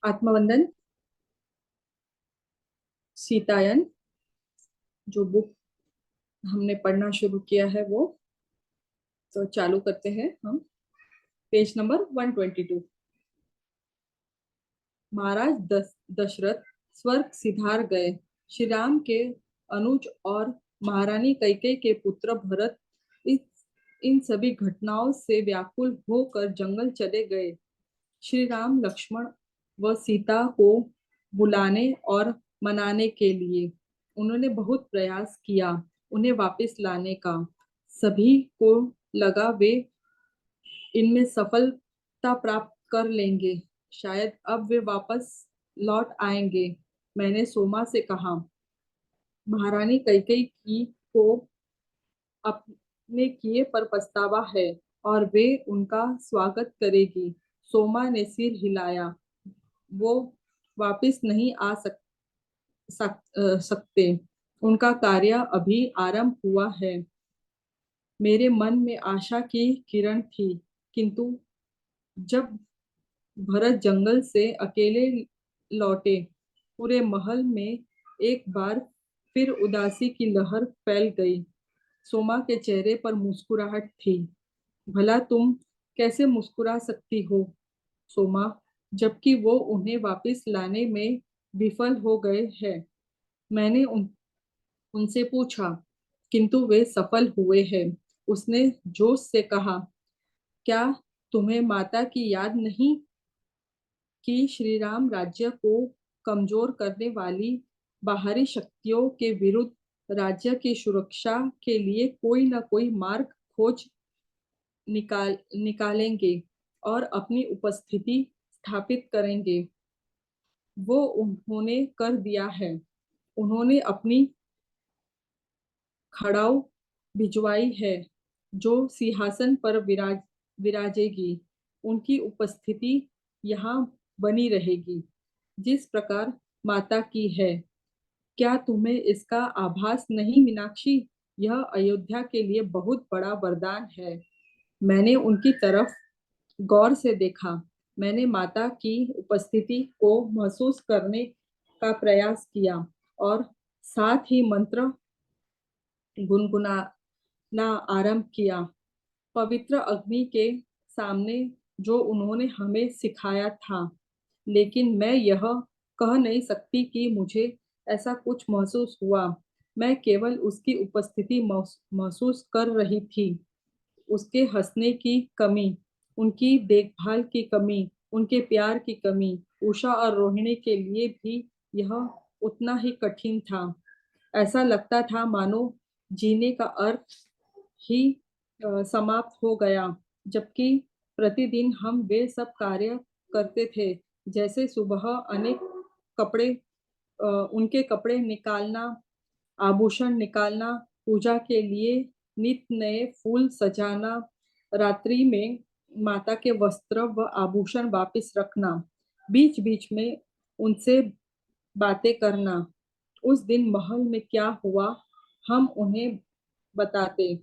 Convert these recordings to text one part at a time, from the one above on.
आत्मवंदन सीतायन जो बुक हमने पढ़ना शुरू किया है वो तो चालू करते हैं हम। Page number 122। महाराज दशरथ स्वर्ग सिधार गए। श्री राम के अनुज और महारानी कैकेयी के पुत्र भरत इस इन सभी घटनाओं से व्याकुल होकर जंगल चले गए। श्री राम लक्ष्मण व सीता को बुलाने और मनाने के लिए उन्होंने बहुत प्रयास किया उन्हें वापस लाने का। सभी को लगा वे इनमें सफलता प्राप्त कर लेंगे, शायद अब वे वापस लौट आएंगे। मैंने सोमा से कहा, महारानी कैकेयी की को अपने किए पर पछतावा है और वे उनका स्वागत करेगी। सोमा ने सिर हिलाया। वो वापस नहीं आ सकते। उनका कार्य अभी आरंभ हुआ है। मेरे मन में आशा की किरण थी, किंतु जब भरत जंगल से अकेले लौटे, पूरे महल में एक बार फिर उदासी की लहर फैल गई। सोमा के चेहरे पर मुस्कुराहट थी। भला तुम कैसे मुस्कुरा सकती हो सोमा, जबकि वो उन्हें वापस लाने में विफल हो गए हैं। मैंने उनसे पूछा, किंतु वे सफल हुए हैं। उसने जोश से कहा, क्या तुम्हें माता की याद नहीं कि श्री राम राज्य को कमजोर करने वाली बाहरी शक्तियों के विरुद्ध राज्य की सुरक्षा के लिए कोई न कोई मार्ग खोज निकालेंगे और अपनी उपस्थिति स्थापित करेंगे। वो उन्होंने कर दिया है। उन्होंने अपनी खड़ाऊ भिजवाई है जो सिंहासन पर विराजेगी। उनकी उपस्थिति यहाँ बनी रहेगी जिस प्रकार माता की है। क्या तुम्हें इसका आभास नहीं मीनाक्षी? यह अयोध्या के लिए बहुत बड़ा वरदान है। मैंने उनकी तरफ गौर से देखा। मैंने माता की उपस्थिति को महसूस करने का प्रयास किया और साथ ही मंत्र गुनगुनाना आरंभ किया। पवित्र अग्नि के सामने जो उन्होंने हमें सिखाया था, लेकिन मैं यह कह नहीं सकती कि मुझे ऐसा कुछ महसूस हुआ। मैं केवल उसकी उपस्थिति महसूस कर रही थी। उसके हंसने की कमी, उनकी देखभाल की कमी, उनके प्यार की कमी। उषा और रोहिणी के लिए भी यह उतना ही कठिन था। ऐसा लगता था मानो जीने का अर्थ ही समाप्त हो गया। जबकि प्रतिदिन हम वे सब कार्य करते थे, जैसे सुबह अनेक कपड़े उनके कपड़े निकालना, आभूषण निकालना, पूजा के लिए नित नए फूल सजाना, रात्रि में माता के वस्त्र व आभूषण वापस रखना, बीच बीच में उनसे बातें करना। उस दिन महल में क्या हुआ हम उन्हें बताते।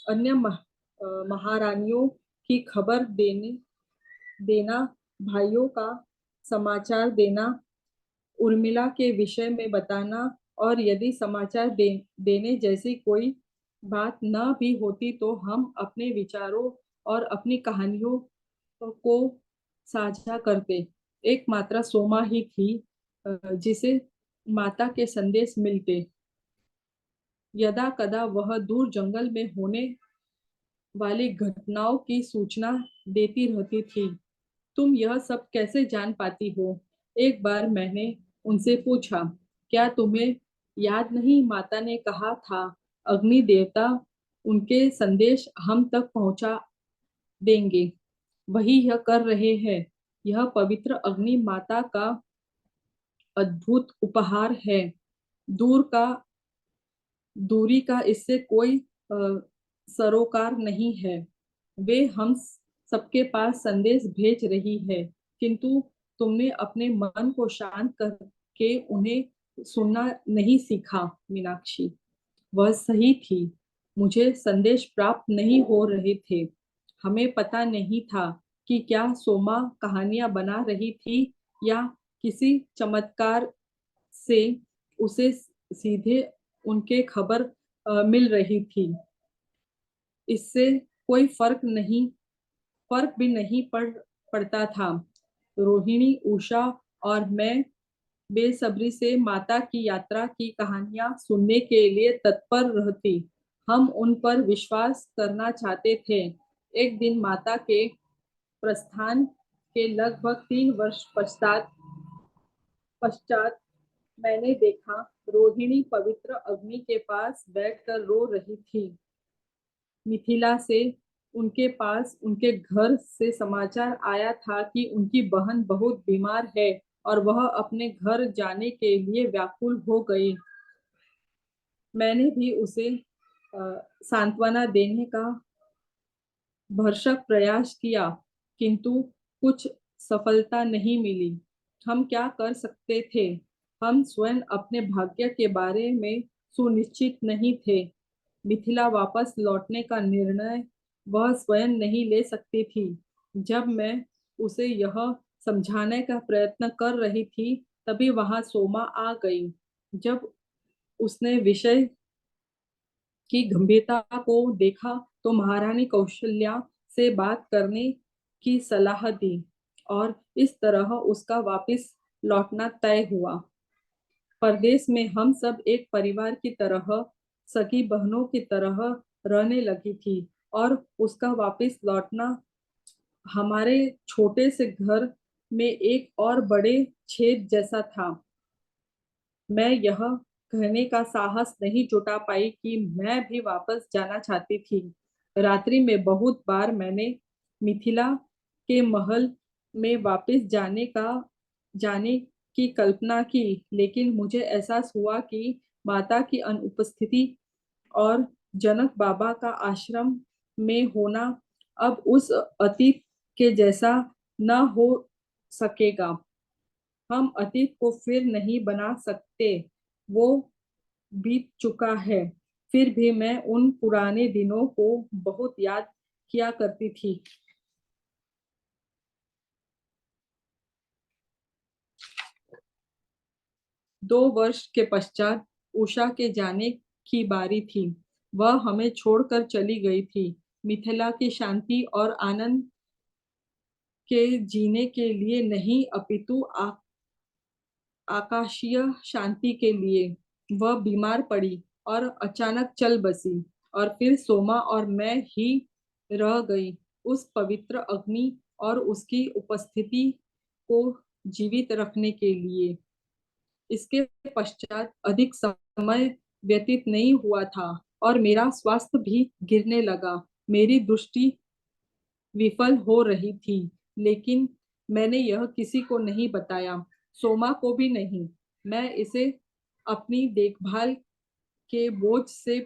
अन्य महारानियों की खबर देना, भाइयों का समाचार देना, उर्मिला के विषय में बताना, और यदि समाचार देने जैसी कोई बात न भी होती तो हम अपने विचारों और अपनी कहानियों को साझा करते। एकमात्र सोमा ही थी जिसे माता के संदेश मिलते। यदा कदा वह दूर जंगल में होने वाली घटनाओं की सूचना देती रहती थी। तुम यह सब कैसे जान पाती हो? एक बार मैंने उनसे पूछा, क्या तुम्हें याद नहीं माता ने कहा था अग्नि देवता उनके संदेश हम तक पहुंचा देंगे। वही यह कर रहे हैं। यह पवित्र अग्नि माता का अद्भुत उपहार है। दूर का दूरी का इससे कोई सरोकार नहीं है। वे हम सबके पास संदेश भेज रही है, किंतु तुमने अपने मन को शांत करके उन्हें सुनना नहीं सीखा मीनाक्षी। वह सही थी। मुझे संदेश प्राप्त नहीं हो रहे थे। हमें पता नहीं था कि क्या सोमा कहानियां बना रही थी या किसी चमत्कार से उसे सीधे उनके खबर मिल रही थी। इससे कोई फर्क भी नहीं पड़ता था। रोहिणी, उषा और मैं बेसब्री से माता की यात्रा की कहानियां सुनने के लिए तत्पर रहती। हम उन पर विश्वास करना चाहते थे। एक दिन माता के प्रस्थान के लगभग 3 वर्ष पश्चात मैंने देखा, रोहिणी पवित्र अग्नि के पास बैठकर रो रही थी। मिथिला से उनके पास उनके घर से समाचार आया था कि उनकी बहन बहुत बीमार है और वह अपने घर जाने के लिए व्याकुल हो गई। मैंने भी उसे सांत्वना देने का भरसक प्रयास किया, किंतु कुछ सफलता नहीं मिली। हम क्या कर सकते थे? हम स्वयं अपने भाग्य के बारे में सुनिश्चित नहीं थे। मिथिला वापस लौटने का निर्णय वह स्वयं नहीं ले सकती थी। जब मैं उसे यह समझाने का प्रयत्न कर रही थी, तभी वहां सोमा आ गई। जब उसने विषय की गंभीरता को देखा तो महारानी कौशल्या से बात करने की सलाह दी और इस तरह उसका वापस लौटना तय हुआ। परदेश में हम सब एक परिवार की तरह, सगी बहनों की तरह रहने लगी थी और उसका वापस लौटना हमारे छोटे से घर में एक और बड़े छेद जैसा था। मैं यह कहने का साहस नहीं जुटा पाई कि मैं भी वापस जाना चाहती थी। रात्रि में बहुत बार मैंने मिथिला के महल में वापस जाने की कल्पना की, लेकिन मुझे एहसास हुआ कि माता की अनुपस्थिति और जनक बाबा का आश्रम में होना अब उस अतीत के जैसा न हो सकेगा। हम अतीत को फिर नहीं बना सकते, वो बीत चुका है। फिर भी मैं उन पुराने दिनों को बहुत याद किया करती थी। 2 वर्ष के पश्चात उषा के जाने की बारी थी। वह हमें छोड़कर चली गई थी, मिथिला की शांति और आनंद के जीने के लिए नहीं, अपितु आकाशीय शांति के लिए। वह बीमार पड़ी और अचानक चल बसी और फिर सोमा और मैं ही रह गई उस पवित्र अग्नि और उसकी उपस्थिति को जीवित रखने के लिए। इसके पश्चात अधिक समय व्यतीत नहीं हुआ था और मेरा स्वास्थ्य भी गिरने लगा। मेरी दृष्टि विफल हो रही थी, लेकिन मैंने यह किसी को नहीं बताया, सोमा को भी नहीं। मैं इसे अपनी देखभाल के बोझ से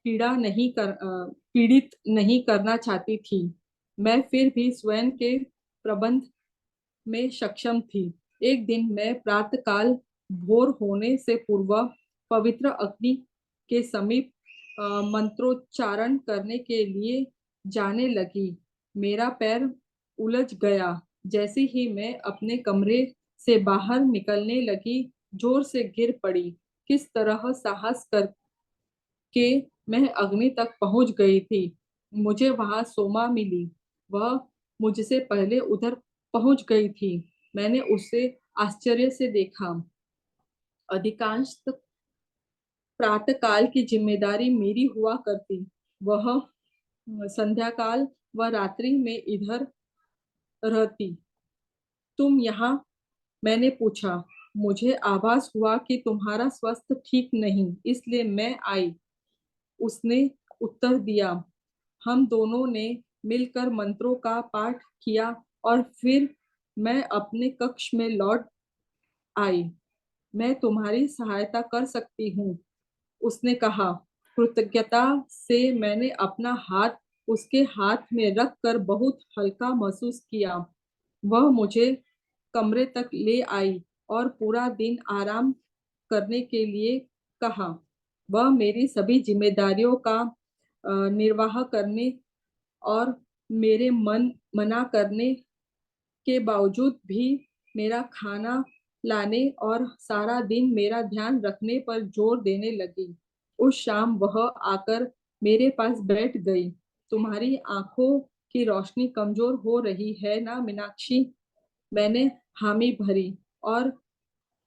पीड़ित नहीं करना चाहती थी। मैं फिर भी स्वयं के प्रबंध में सक्षम थी। एक दिन मैं प्रातःकाल भोर होने से पूर्व पवित्र अग्नि के समीप मंत्रोच्चारण करने के लिए जाने लगी। मेरा पैर उलझ गया। जैसे ही मैं अपने कमरे से बाहर निकलने लगी, जोर से गिर पड़ी। किस तरह साहस करके मैं अग्नि तक पहुंच गई थी। मुझे वहां सोमा मिली। वह मुझसे पहले उधर पहुंच गई थी। मैंने उसे आश्चर्य से देखा। अधिकांश प्रातःकाल की जिम्मेदारी मेरी हुआ करती। वह संध्याकाल व रात्रि में इधर रहती। तुम यहाँ? मैंने पूछा। मुझे आभास हुआ कि तुम्हारा स्वास्थ्य ठीक नहीं, इसलिए मैं आई, उसने उत्तर दिया। हम दोनों ने मिलकर मंत्रों का पाठ किया और फिर मैं अपने कक्ष में लौट आई। मैं तुम्हारी सहायता कर सकती हूँ, उसने कहा। कृतज्ञता से मैंने अपना हाथ उसके हाथ में रखकर बहुत हल्का महसूस किया। वह मुझे कमरे तक ले आई और पूरा दिन आराम करने के लिए कहा। वह मेरी सभी जिम्मेदारियों का निर्वाह करने और मेरे मना करने के बावजूद भी मेरा खाना लाने और सारा दिन मेरा ध्यान रखने पर जोर देने लगी। उस शाम वह आकर मेरे पास बैठ गई। तुम्हारी आंखों की रोशनी कमजोर हो रही है ना मीनाक्षी? मैंने हामी भरी। और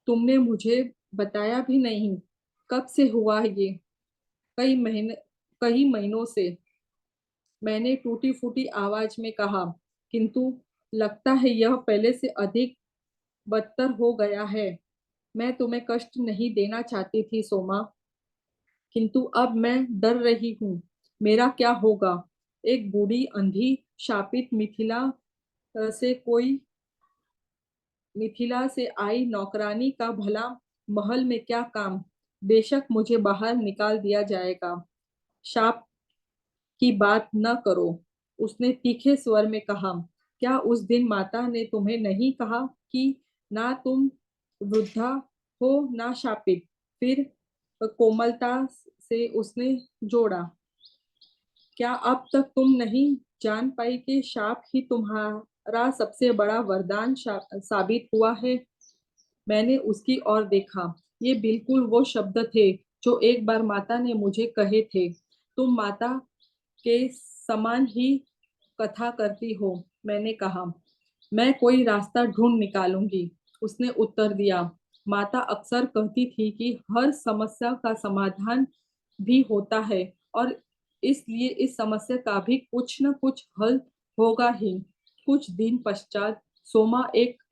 तुमने मुझे बताया भी नहीं। कब से हुआ ये? कई महीने कई महीनों से, मैंने टूटी फूटी आवाज में कहा। किंतु लगता है यह पहले से अधिक बदतर हो गया है। मैं तुम्हें कष्ट नहीं देना चाहती थी सोमा, किंतु अब मैं डर रही हूँ। मेरा क्या होगा? एक बूढ़ी अंधी शापित से कोई मिथिला से आई नौकरानी का भला महल में क्या काम? बेशक मुझे बाहर निकाल दिया जाएगा। शाप की बात न करो, उसने तीखे स्वर में कहा। क्या उस दिन माता ने तुम्हें नहीं कहा कि ना तुम वृद्धा हो ना शापित? फिर कोमलता से उसने जोड़ा। क्या अब तक तुम नहीं जान पाई कि शाप ही तुम्हारा सबसे बड़ा वरदान साबित हुआ है? मैंने उसकी ओर देखा। ये बिल्कुल वो शब्द थे जो एक बार माता ने मुझे कहे थे। तुम माता के समान ही कथा करती हो, मैंने कहा। मैं कोई रास्ता ढूंढ निकालूंगी, उसने उत्तर दिया। माता अक्सर कहती थी कि हर समस्या का समाधान भी होता है, और इसलिए इस समस्या का भी कुछ न कुछ हल होगा ही। कुछ दिन पश्चात सोमा एक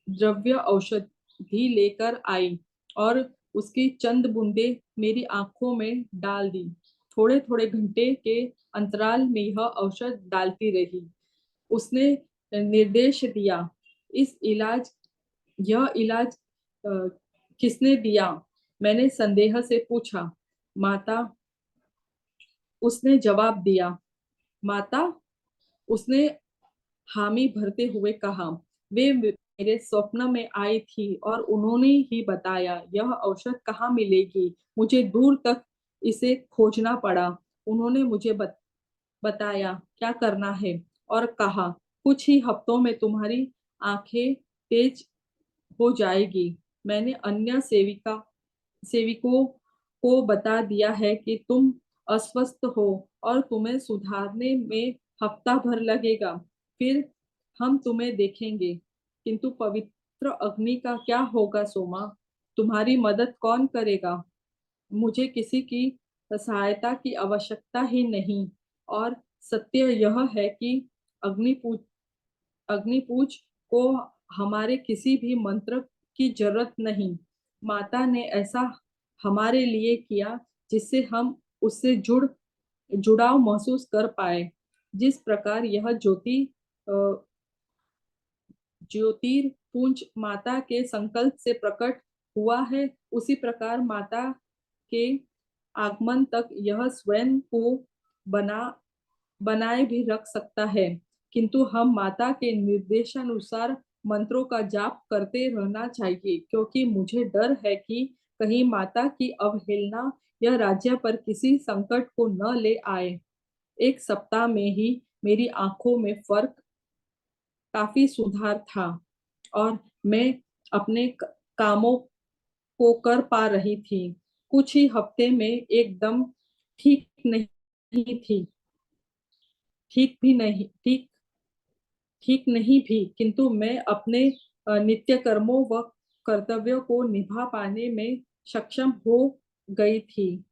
द्रव्य औषधि लेकर आई और उसकी चंद बूंदे मेरी आंखों में डाल दी। थोड़े थोड़े घंटे के अंतराल में यह औषध डालती रही। उसने निर्देश दिया। इस इलाज यह इलाज किसने दिया? मैंने संदेह से पूछा। माता, उसने जवाब दिया। माता, उसने हामी भरते हुए कहा। वे मेरे स्वप्न में आई थी और उन्होंने ही बताया यह औषध कहाँ मिलेगी। मुझे दूर तक इसे खोजना पड़ा। उन्होंने मुझे बताया क्या करना है और कहा कुछ ही हफ्तों में तुम्हारी आंखें तेज हो जाएगी। मैंने अन्य सेविकों को बता दिया है कि तुम अस्वस्थ हो और तुम्हें सुधारने में हफ्ता भर लगेगा। फिर हम तुम्हें देखेंगे। किंतु पवित्र अग्नि का क्या होगा सोमा? तुम्हारी मदद कौन करेगा? मुझे किसी की सहायता की आवश्यकता ही नहीं। और सत्य यह है कि अग्निपूज अग्निपूज को हमारे किसी भी मंत्र की जरूरत नहीं। माता ने ऐसा हमारे लिए किया जिससे हम उससे जुड़ाव महसूस कर पाए। जिस प्रकार यह ज्योतिर्पुंज माता के संकल्प से प्रकट हुआ है, उसी प्रकार माता के आगमन तक यह स्वयं को बना बनाए भी रख सकता है। किंतु हम माता के निर्देशानुसार मंत्रों का जाप करते रहना चाहिए, क्योंकि मुझे डर है कि कहीं माता की अवहेलना यह राज्य पर किसी संकट को न ले आए। एक सप्ताह में ही मेरी आंखों में फर्क काफी सुधार था और मैं अपने कामों को कर पा रही थी। कुछ ही हफ्ते में एकदम ठीक नहीं थी ठीक भी नहीं ठीक ठीक नहीं भी, किंतु मैं अपने नित्य कर्मों व कर्तव्यों को निभा पाने में सक्षम हो गई थी।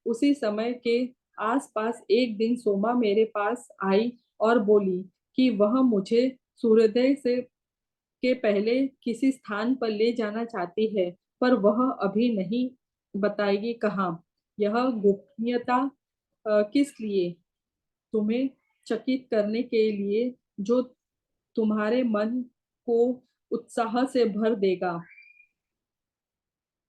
उसी समय के आसपास एक दिन सोमा मेरे पास आई और बोली कि वह मुझे सूर्योदय से के पहले किसी स्थान पर ले जाना चाहती है, पर वह अभी नहीं बताएगी कहाँ। यह गोपनीयता किस लिए? तुम्हें चकित करने के लिए, जो तुम्हारे मन को उत्साह से भर देगा।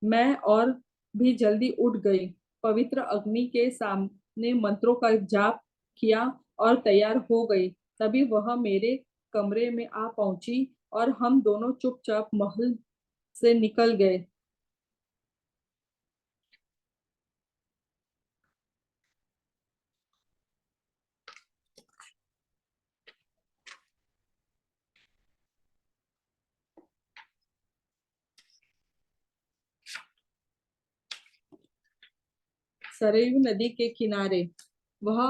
मैं और भी जल्दी उठ गई, पवित्र अग्नि के सामने मंत्रों का जाप किया और तैयार हो गई। तभी वह मेरे कमरे में आ पहुंची और हम दोनों चुपचाप महल से निकल गए। सरयू नदी के किनारे। वह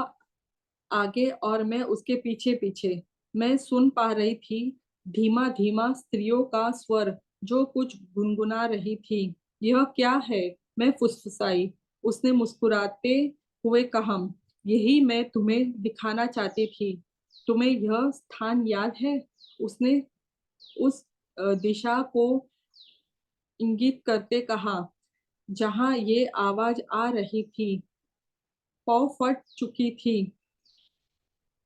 आगे और मैं उसके पीछे पीछे। मैं सुन पा रही थी धीमा धीमा स्त्रियों का स्वर जो कुछ गुनगुना रही थी। यह क्या है? मैं फुसफुसाई। उसने मुस्कुराते हुए कहा, यही मैं तुम्हें दिखाना चाहती थी। तुम्हें यह स्थान याद है? उसने उस दिशा को इंगित करते कहा जहां ये आवाज आ रही थी। पौ फट चुकी थी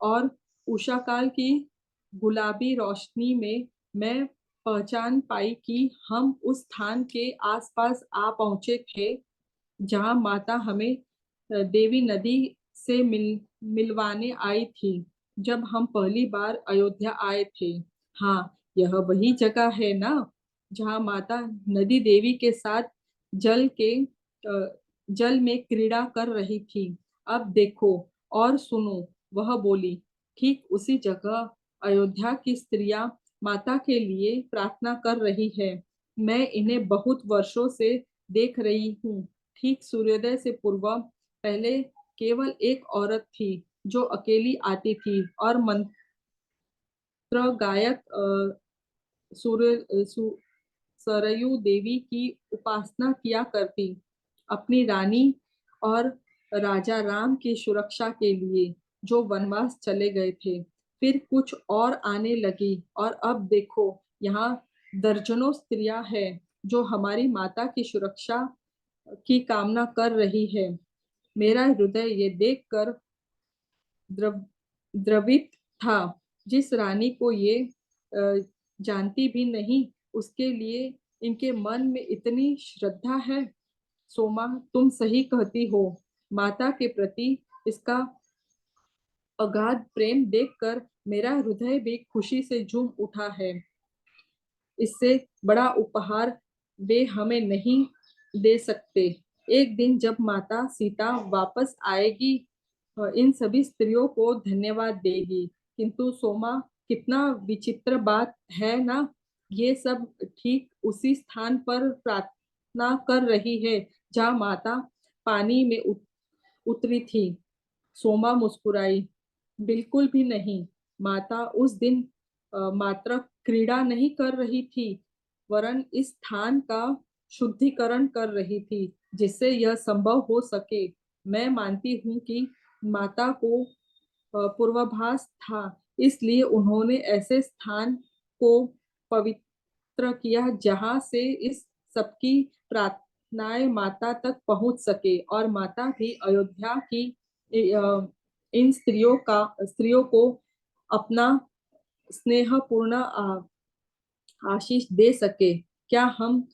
और उषाकाल की गुलाबी रोशनी में मैं पहचान पाई कि हम उस स्थान के आसपास आ पहुंचे थे जहां माता हमें देवी नदी से मिलवाने आई थी जब हम पहली बार अयोध्या आए थे। हाँ, यह वही जगह है ना जहां माता नदी देवी के साथ जल के जल में क्रीड़ा कर रही थी। अब देखो और सुनो, वह बोली। ठीक उसी जगह अयोध्या की स्त्रियां माता के लिए प्रार्थना कर रही है। मैं इन्हें बहुत वर्षों से देख रही हूँ। ठीक सूर्योदय से पूर्व पहले केवल एक औरत थी जो अकेली आती थी और मंत्र गायक सरयू देवी की उपासना किया करती, अपनी रानी और राजा राम की सुरक्षा के लिए जो वनवास चले गए थे। फिर कुछ और आने लगी और अब देखो यहाँ दर्जनों स्त्रियां हैं जो हमारी माता की सुरक्षा की कामना कर रही है। मेरा हृदय ये देखकर द्रव द्रवित था। जिस रानी को ये जानती भी नहीं, उसके लिए इनके मन में इतनी श्रद्धा है। सोमा, तुम सही कहती हो। माता के प्रति इसका अगाध प्रेम देखकर मेरा हृदय भी खुशी से झूम उठा है। इससे बड़ा उपहार वे हमें नहीं दे सकते। एक दिन जब माता सीता वापस आएगी, इन सभी स्त्रियों को धन्यवाद देगी। किंतु सोमा, कितना विचित्र बात है ना, ये सब ठीक उसी स्थान पर प्रार्थना कर रही है जहाँ माता पानी में उतरी थी। सोमा मुस्कुराई। बिल्कुल भी नहीं। माता उस दिन मात्र क्रीड़ा नहीं कर रही थी, वरन इस स्थान का शुद्धिकरण कर रही थी जिससे यह संभव हो सके। मैं मानती हूँ कि माता को पूर्वाभास था, इसलिए उन्होंने ऐसे स्थान को पवित्र किया जहां से इस सबकी प्रार्थनाएं माता तक पहुंच सके और माता भी अयोध्या की इन स्त्रियों को अपना स्नेहपूर्ण आशीष दे सके। क्या हम अ,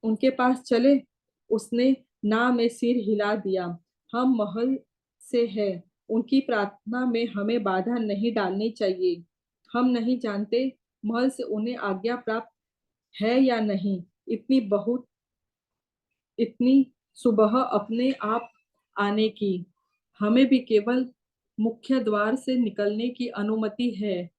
उनके पास चले? उसने ना में सिर हिला दिया। हम महल से है, उनकी प्रार्थना में हमें बाधा नहीं डालनी चाहिए। हम नहीं जानते महल से उन्हें आज्ञा प्राप्त है या नहीं। इतनी सुबह अपने आप आने की। हमें भी केवल मुख्य द्वार से निकलने की अनुमति है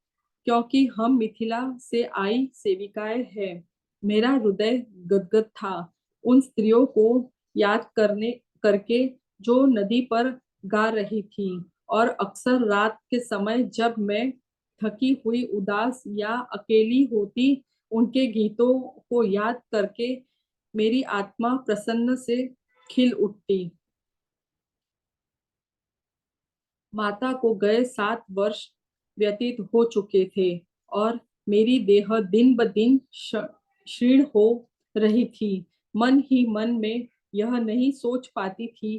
क्योंकि हम मिथिला से आई सेविकाएं हैं। मेरा हृदय गदगद था उन स्त्रियों को याद करने करके जो नदी पर गा रही थी और अक्सर रात के समय जब मैं थकी हुई उदास या अकेली होती, उनके गीतों को याद करके मेरी आत्मा प्रसन्न से खिल उठती। माता को गए 7 वर्ष व्यतीत हो चुके थे और मेरी देह दिन ब दिन क्षीण हो रही थी। मन ही मन में यह नहीं सोच पाती थी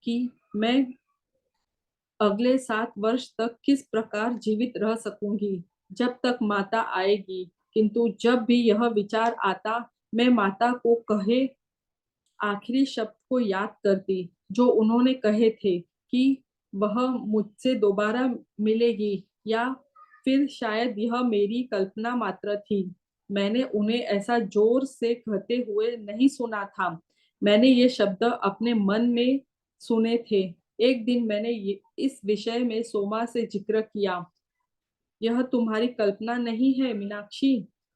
कि मैं अगले 7 वर्ष तक किस प्रकार जीवित रह सकूंगी जब तक माता आएगी। किंतु जब भी यह विचार आता, मैं माता को कहे आखिरी शब्द को याद करती जो उन्होंने कहे थे कि वह मुझसे दोबारा मिलेगी, या फिर शायद यह मेरी कल्पना मात्र थी। मैंने उन्हें ऐसा जोर से कहते हुए नहीं सुना था। मैंने ये शब्द अपने मन में सुने थे। एक दिन मैंने इस विषय में सोमा से जिक्र किया। यह तुम्हारी कल्पना नहीं है मीनाक्षी,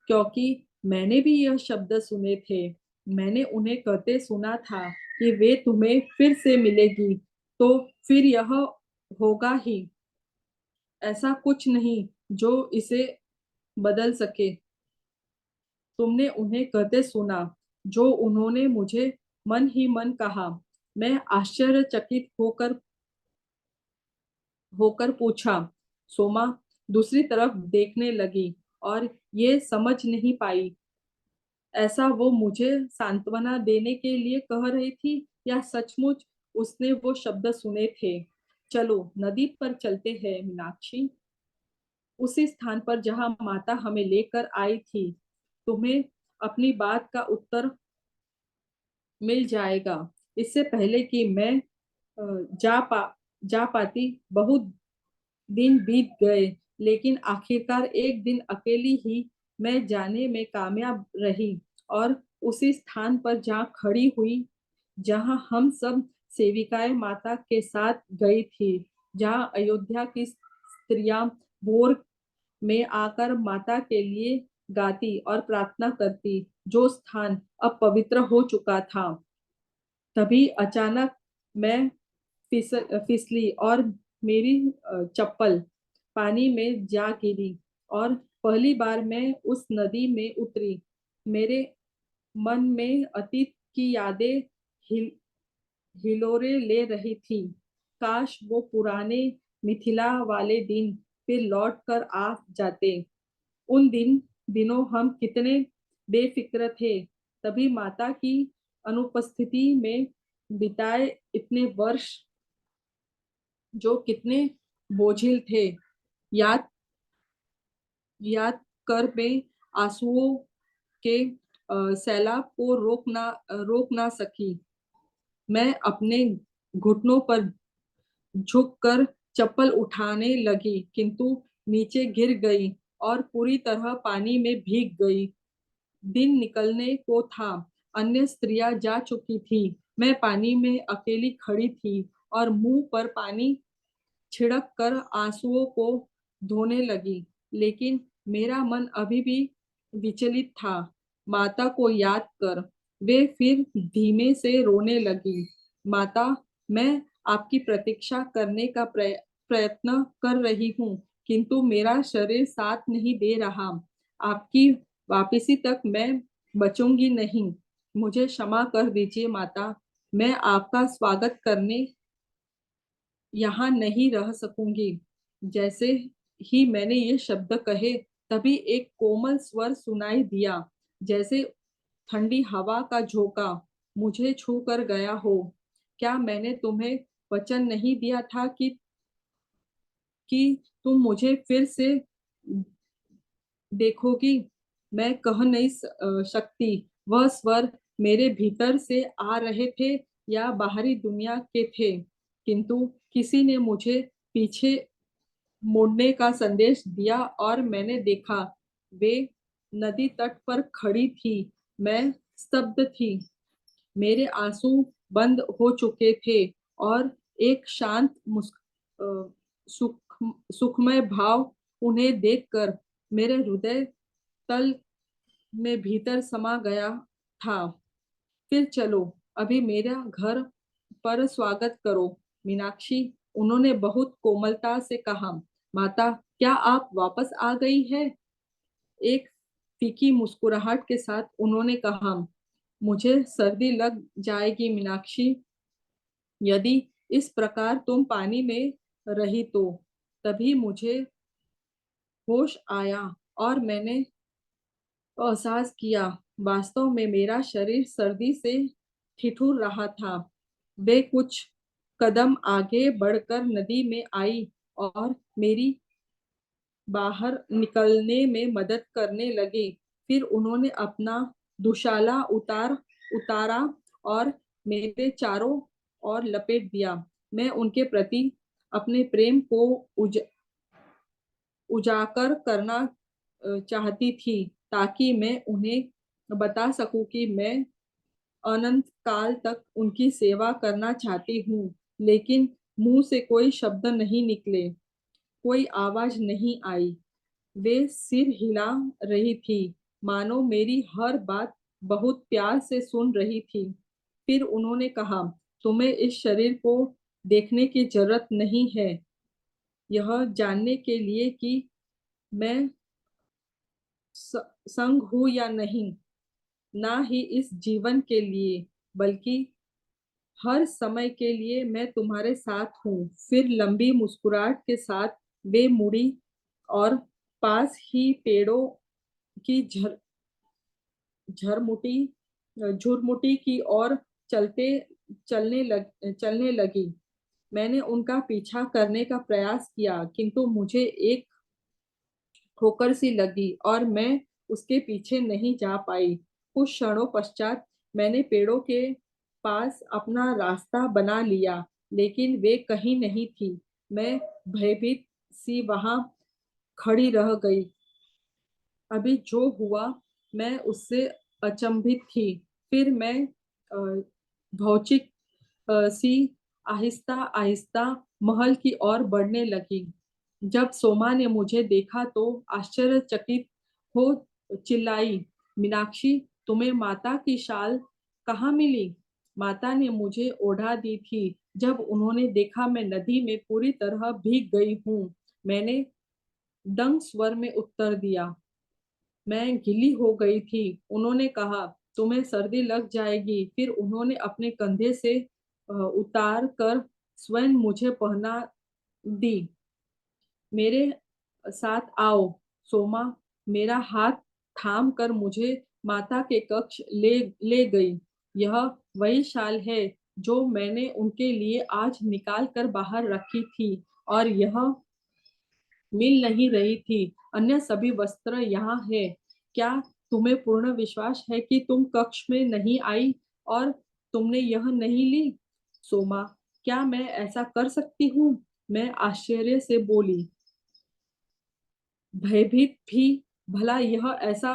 क्योंकि मैंने भी यह शब्द सुने थे। मैंने उन्हें कहते सुना था कि वे तुम्हें फिर से मिलेगी, तो फिर यह होगा ही। ऐसा कुछ नहीं जो इसे बदल सके। तुमने उन्हें कहते सुना, जो उन्होंने मुझे मन ही मन कहा। मैं आश्चर्यचकित होकर पूछा। सोमा दूसरी तरफ देखने लगी और ये समझ नहीं पाई, ऐसा वो मुझे सांत्वना देने के लिए कह रही थी या सचमुच उसने वो शब्द सुने थे। चलो नदी पर चलते हैं मीनाक्षी, उसी स्थान पर जहां माता हमें लेकर आई थी। तुम्हें अपनी बात का उत्तर मिल जाएगा। इससे पहले कि मैं जा पाती, बहुत दिन बीत गए, लेकिन आखिरकार एक दिन अकेली ही मैं जाने में कामयाब रही और उसी स्थान पर जहाँ खड़ी हुई, जहाँ हम सब सेविकाएं माता के साथ गई थी, जहाँ अयोध्या की स्त्रियां भोर में आकर माता के लिए गाती और प्रार्थना करती, जो स्थान अब पवित्र हो चुका था। तभी अचानक मैं फिसली और मेरी चप्पल पानी में जा गिरी और पहली बार मैं उस नदी में उतरी। मेरे मन में अतीत की यादें हिल हिलोरे ले रही थी। काश वो पुराने मिथिला वाले दिन फिर लौट कर आ जाते। उन दिनों हम कितने बेफिक्र थे। तभी माता की अनुपस्थिति में बिताए इतने वर्ष जो कितने बोझिल थे, याद याद कर मैं आंसुओं के सैलाब को रोक ना सकी। मैं अपने घुटनों पर झुककर चप्पल उठाने लगी, किंतु नीचे गिर गई और पूरी तरह पानी में भीग गई। दिन निकलने को था, अन्य स्त्रियां जा चुकी थी। मैं पानी में अकेली खड़ी थी और मुंह पर पानी छिड़क कर आंसुओं को धोने लगी, लेकिन मेरा मन अभी भी विचलित था। माता को याद कर वे फिर धीमे से रोने लगी। माता, मैं आपकी प्रतीक्षा करने का प्रयत्न कर रही हूँ, किंतु मेरा शरीर साथ नहीं दे रहा। आपकी वापसी तक मैं बचूंगी नहीं। मुझे क्षमा कर दीजिए माता, मैं आपका स्वागत करने यहाँ नहीं रह सकूंगी। जैसे ही मैंने ये शब्द कहे, तभी एक कोमल स्वर सुनाई दिया, जैसे ठंडी हवा का झोंका मुझे छू कर गया हो। क्या मैंने तुम्हें वचन नहीं दिया था कि तुम मुझे फिर से देखोगी? मैं कह नहीं सकती वह स्वर मेरे भीतर से आ रहे थे या बाहरी दुनिया के थे, किंतु किसी ने मुझे पीछे मुड़ने का संदेश दिया और मैंने देखा वे नदी तट पर खड़ी थी। मैं स्तब्ध थी। मेरे आंसू बंद हो चुके थे और एक शांत सुख सुखमय भाव उन्हें देखकर मेरे हृदय तल में भीतर समा गया था। फिर चलो अभी मेरा घर पर स्वागत करो मीनाक्षी, उन्होंने बहुत कोमलता से कहा। माता, क्या आप वापस आ गई है? एक फीकी मुस्कुराहट के साथ उन्होंने कहा। मुझे सर्दी लग जाएगी मीनाक्षी, यदि इस प्रकार तुम पानी में रही तो। तभी मुझे होश आया और मैंने एहसास किया, वास्तव में मेरा शरीर सर्दी से ठिठुर रहा था। वे कुछ कदम आगे बढ़कर नदी में आई और मेरी बाहर निकलने में मदद करने लगे। फिर उन्होंने अपना दुशाला उतारा और मेरे चारों ओर लपेट दिया। मैं उनके प्रति अपने प्रेम को उजागर करना चाहती थी, ताकि मैं उन्हें बता सकूं कि मैं अनंत काल तक उनकी सेवा करना चाहती हूँ। लेकिन मुंह से कोई शब्द नहीं निकले, कोई आवाज नहीं आई। वे सिर हिला रही थी, मानो मेरी हर बात बहुत प्यार से सुन रही थी। फिर उन्होंने कहा, तुम्हें इस शरीर को देखने की जरूरत नहीं है यह जानने के लिए कि मैं संग हूं या नहीं, ना ही इस जीवन के लिए बल्कि हर समय के लिए मैं तुम्हारे साथ हूँ। फिर लंबी मुस्कुराहट के साथ वे मुड़ी और पास ही पेड़ों की झरमुटी झुरमुटी की ओर चलते चलने लगी। मैंने उनका पीछा करने का प्रयास किया, किंतु मुझे एक ठोकर सी लगी और मैं उसके पीछे नहीं जा पाई। कुछ क्षणों पश्चात मैंने पेड़ों के पास अपना रास्ता बना लिया, लेकिन वे कहीं नहीं थी। मैं भयभीत सी वहां खड़ी रह गई। अभी जो हुआ मैं उससे अचंभित थी। फिर मैं भौचिक सी आहिस्ता आहिस्ता महल की ओर बढ़ने लगी। जब सोमा ने मुझे देखा तो आश्चर्यचकित हो चिल्लाई, मीनाक्षी, तुम्हें माता की शाल कहाँ मिली? माता ने मुझे ओढ़ा दी थी जब उन्होंने देखा मैं नदी में पूरी तरह भीग गई हूँ। मैंने दंग स्वर में उत्तर दिया। मैं गीली हो गई थी। उन्होंने कहा, तुम्हें सर्दी लग जाएगी। फिर उन्होंने अपने कंधे से उतार कर स्वयं मुझे पहना दी। मेरे साथ आओ। सोमा मेरा हाथ थाम कर मुझे माता के कक्ष ले ले गई। यह वही शाल है जो मैंने उनके लिए आज निकाल कर बाहर रखी थी और यह मिल नहीं रही थी। अन्य सभी वस्त्र यहाँ है। क्या तुम्हें पूर्ण विश्वास है कि तुम कक्ष में नहीं आई और तुमने यह नहीं ली? सोमा, क्या मैं ऐसा कर सकती हूँ? मैं आश्चर्य से बोली, भयभीत भी। भला यह ऐसा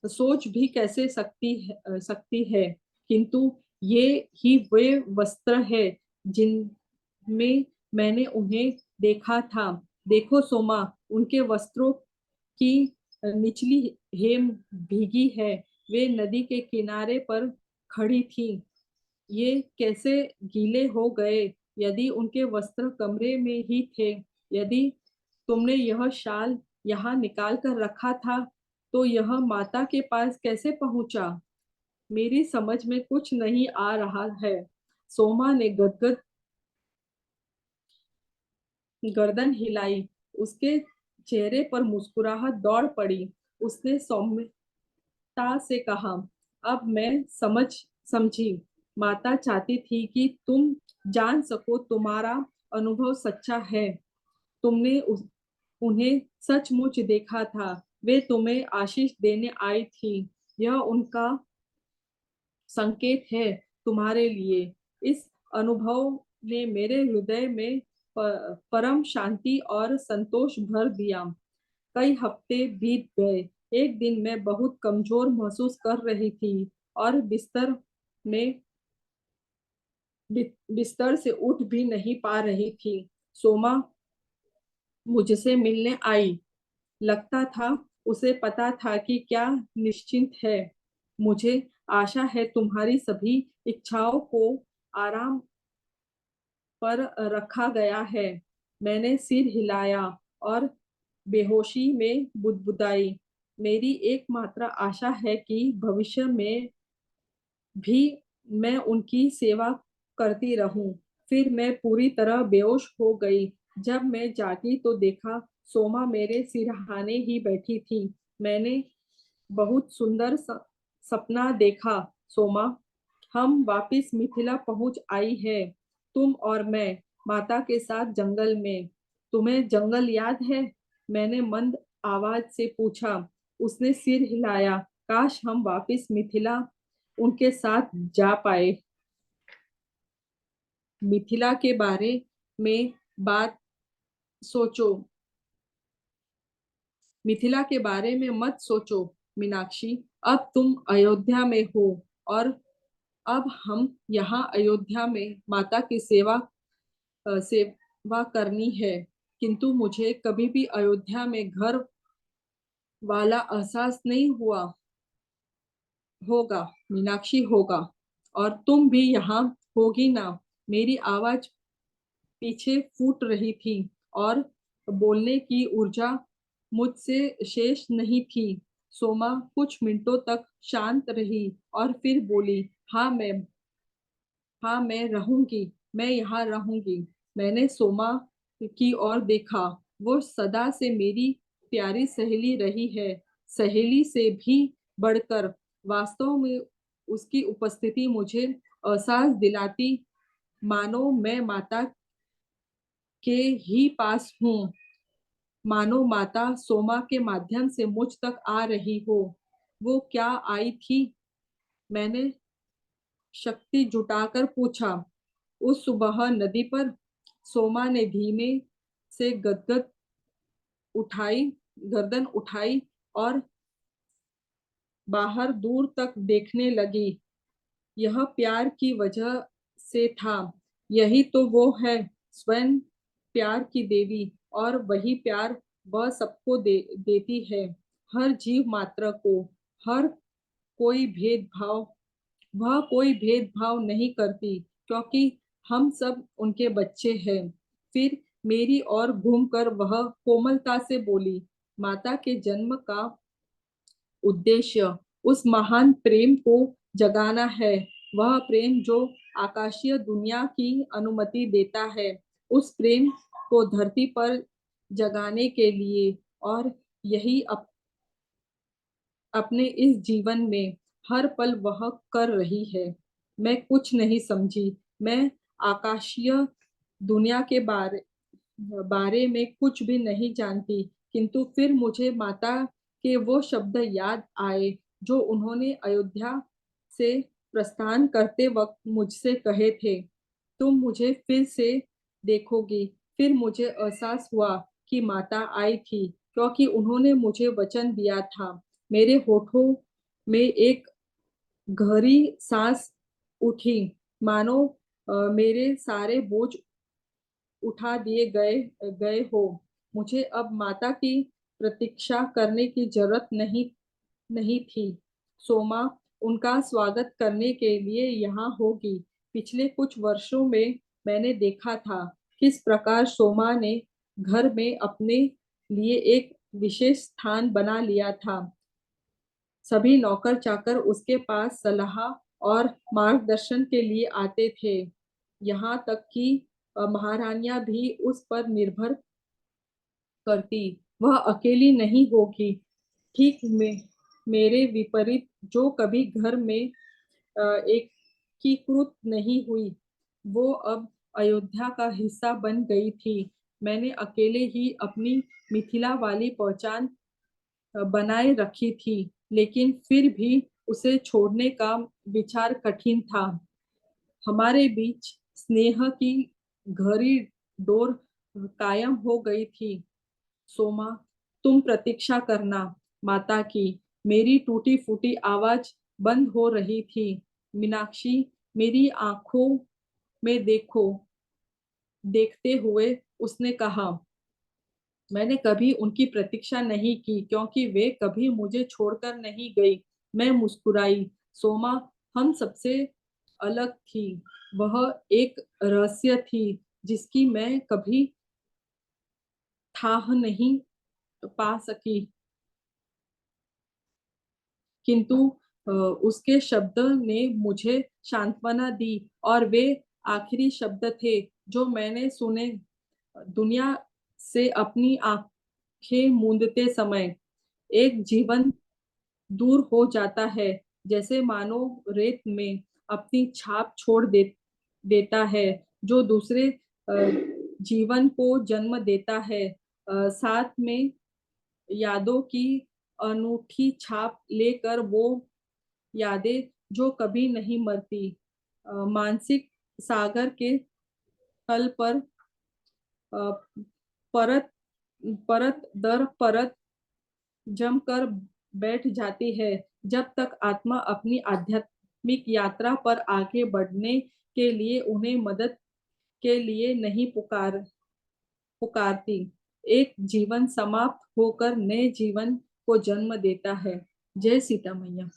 सोच भी कैसे सकती है, किंतु ये ही वे वस्त्र है जिनमें मैंने उन्हें देखा था। देखो सोमा, उनके वस्त्रों की निचली हेम भीगी है। वे नदी के किनारे पर खड़ी थी। ये कैसे गीले हो गए? यदि उनके वस्त्र कमरे में ही थे, यदि तुमने यह शाल यहाँ निकाल कर रखा था, तो यह माता के पास कैसे पहुंचा? मेरी समझ में कुछ नहीं आ रहा है। सोमा ने गदगद गर्दन हिलाई। उसके चेहरे पर मुस्कुराहट दौड़ पड़ी। उसने सौम्यता से कहा, अब मैं समझी। माता चाहती थी कि तुम जान सको तुम्हारा अनुभव सच्चा है। तुमने उन्हें सचमुच देखा था। वे तुम्हें आशीष देने आई थी। यह उनका संकेत है तुम्हारे लिए। इस अनुभव ने मेरे हृदय में परम शांति और संतोष भर दिया। कई हफ्ते बीत गए। एक दिन मैं बहुत कमजोर महसूस कर रही थी और में बिस्तर से उठ भी नहीं पा रही थी। सोमा मुझसे मिलने आई। लगता था उसे पता था कि क्या निश्चिंत है। मुझे आशा है तुम्हारी सभी इच्छाओं को आराम पर रखा गया है। मैंने सिर हिलाया और बेहोशी में बुदबुदाई। मेरी एकमात्र आशा है कि भविष्य में भी मैं उनकी सेवा करती रहूं। फिर मैं पूरी तरह बेहोश हो गई। जब मैं जागी तो देखा सोमा मेरे सिरहाने ही बैठी थी। मैंने बहुत सुंदर सपना देखा सोमा। हम वापिस मिथिला पहुंच आई है, तुम और मैं माता के साथ जंगल में। तुम्हें जंगल याद है? मैंने मंद आवाज से पूछा। उसने सिर हिलाया। काश हम वापिस मिथिला उनके साथ जा पाए। मिथिला के बारे में बात सोचो। मिथिला के बारे में मत सोचो मीनाक्षी। अब तुम अयोध्या में हो और अब हम यहाँ अयोध्या में माता की सेवा करनी है। किंतु मुझे कभी भी अयोध्या में घर वाला एहसास नहीं हुआ होगा मीनाक्षी, होगा। और तुम भी यहाँ होगी ना? मेरी आवाज पीछे फूट रही थी और बोलने की ऊर्जा मुझसे शेष नहीं थी। सोमा कुछ मिनटों तक शांत रही और फिर बोली, हाँ मैं रहूंगी, मैं यहाँ रहूंगी। मैंने सोमा की ओर देखा। वो सदा से मेरी प्यारी सहेली रही है, सहेली से भी बढ़कर। वास्तव में उसकी उपस्थिति मुझे एहसास दिलाती, मानो मैं माता के ही पास हूँ, मानो माता सोमा के माध्यम से मुझ तक आ रही हो। वो क्या आई थी? मैंने शक्ति जुटाकर पूछा। उस सुबह नदी पर सोमा ने धीमे से गदगद उठाई गर्दन उठाई और बाहर दूर तक देखने लगी। यह प्यार की वजह से था। यही तो वो है, स्वयं प्यार की देवी। और वही प्यार वह सबको देती है, हर जीव मात्र को। हर कोई भेदभाव वह कोई भेदभाव नहीं करती, क्योंकि हम सब उनके बच्चे हैं। फिर मेरी ओर घूमकर वह कोमलता से बोली, माता के जन्म का उद्देश्य उस महान प्रेम को जगाना है। वह प्रेम जो आकाशीय दुनिया की अनुमति देता है, उस प्रेम को धरती पर जगाने के लिए। और यही अपने इस जीवन में हर पल वह कर रही है। मैं कुछ नहीं समझी। मैं आकाशीय दुनिया के बारे में कुछ भी नहीं जानती, किंतु फिर मुझे माता के वो शब्द याद आए जो उन्होंने अयोध्या से प्रस्थान करते वक्त मुझसे कहे थे, तुम मुझे फिर से देखोगी। फिर मुझे एहसास हुआ कि माता आई थी, क्योंकि उन्होंने मुझे वचन दिया था। मेरे होठों में एक गहरी सांस उठी, मानो मेरे सारे बोझ उठा दिए गए गए हो। मुझे अब माता की प्रतीक्षा करने की जरूरत नहीं नहीं थी। सोमा उनका स्वागत करने के लिए यहाँ होगी। पिछले कुछ वर्षों में मैंने देखा था किस प्रकार सोमा ने घर में अपने लिए एक विशेष स्थान बना लिया था। सभी नौकर चाकर उसके पास सलाह और मार्गदर्शन के लिए आते थे। यहाँ तक कि महारानियां भी उस पर निर्भर करती। वह अकेली नहीं होगी। ठीक मेरे विपरीत, जो कभी घर में एकीकृत नहीं हुई, वो अब अयोध्या का हिस्सा बन गई थी। मैंने अकेले ही अपनी मिथिला वाली पहचान बनाए रखी थी, लेकिन फिर भी उसे छोड़ने का विचार कठिन था। हमारे बीच स्नेह की गहरी डोर कायम हो गई थी। सोमा, तुम प्रतीक्षा करना माता की। मेरी टूटी फूटी आवाज बंद हो रही थी। मीनाक्षी, मेरी आंखों में देखो। देखते हुए उसने कहा, मैंने कभी उनकी प्रतीक्षा नहीं की, क्योंकि वे कभी मुझे छोड़कर नहीं गई। मैं मुस्कुराई। सोमा, हम सबसे अलग थी। वह एक रहस्य थी जिसकी मैं कभी थाह नहीं पा सकी, किंतु उसके शब्द ने मुझे सांत्वना दी। और वे आखिरी शब्द थे जो मैंने सुने दुनिया से अपनी आंखें मूंदते समय। एक जीवन दूर हो जाता है, जैसे मानो रेत में अपनी छाप छोड़ देता है, जो दूसरे जीवन को जन्म देता है। साथ में यादों की अनूठी छाप लेकर, वो यादें जो कभी नहीं मरती। मानसिक सागर के तल पर अ, परत परत दर परत जमकर बैठ जाती है, जब तक आत्मा अपनी आध्यात्मिक यात्रा पर आगे बढ़ने के लिए उन्हें मदद के लिए नहीं पुकारती। एक जीवन समाप्त होकर नए जीवन को जन्म देता है। जय सीता मैया।